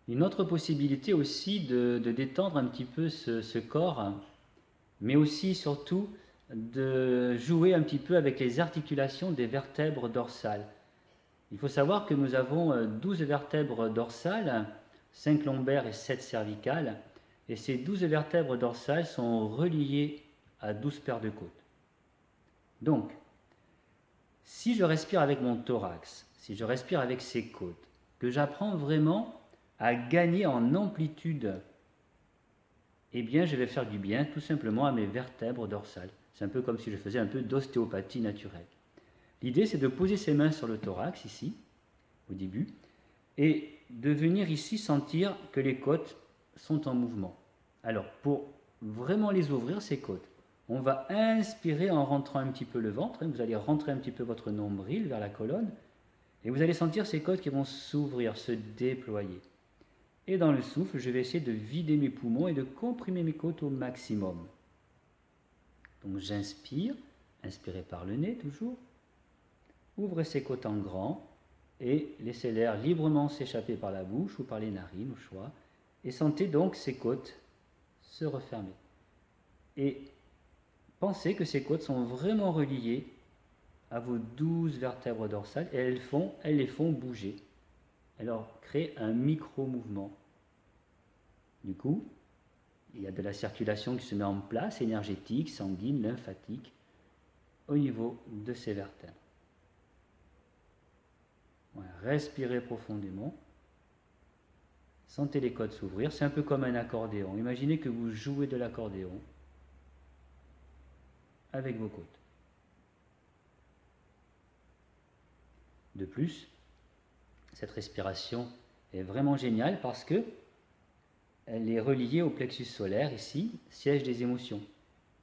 Une autre possibilité aussi de détendre un petit peu ce corps, mais aussi surtout de jouer un petit peu avec les articulations des vertèbres dorsales. Il faut savoir que nous avons 12 vertèbres dorsales, 5 lombaires et 7 cervicales, et ces 12 vertèbres dorsales sont reliées à 12 paires de côtes. Donc, si je respire avec mon thorax, si je respire avec ces côtes, que j'apprends vraiment à gagner en amplitude, eh bien je vais faire du bien tout simplement à mes vertèbres dorsales. C'est un peu comme si je faisais un peu d'ostéopathie naturelle. L'idée, c'est de poser ses mains sur le thorax, ici, au début, et de venir ici sentir que les côtes sont en mouvement. Alors, pour vraiment les ouvrir, ces côtes, on va inspirer en rentrant un petit peu le ventre, vous allez rentrer un petit peu votre nombril vers la colonne, et vous allez sentir ces côtes qui vont s'ouvrir, se déployer. Et dans le souffle, je vais essayer de vider mes poumons et de comprimer mes côtes au maximum. Donc j'inspire, inspirez par le nez toujours, ouvrez ces côtes en grand et laissez l'air librement s'échapper par la bouche ou par les narines au choix. Et sentez donc ces côtes se refermer. Et pensez que ces côtes sont vraiment reliées à vos 12 vertèbres dorsales et elles les font bouger. Elles leur créent un micro-mouvement. Du coup, il y a de la circulation qui se met en place, énergétique, sanguine, lymphatique, au niveau de ces vertèbres. Voilà, respirez profondément. Sentez les côtes s'ouvrir. C'est un peu comme un accordéon. Imaginez que vous jouez de l'accordéon avec vos côtes. De plus, cette respiration est vraiment géniale parce que elle est reliée au plexus solaire ici, siège des émotions.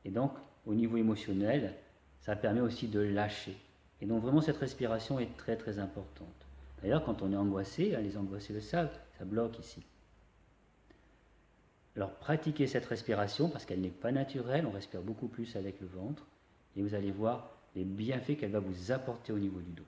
Et donc, au niveau émotionnel, ça permet aussi de lâcher. Et donc vraiment cette respiration est très très importante. D'ailleurs, quand on est angoissé, les angoissés le savent, ça bloque ici. Alors pratiquez cette respiration parce qu'elle n'est pas naturelle, on respire beaucoup plus avec le ventre et vous allez voir les bienfaits qu'elle va vous apporter au niveau du dos.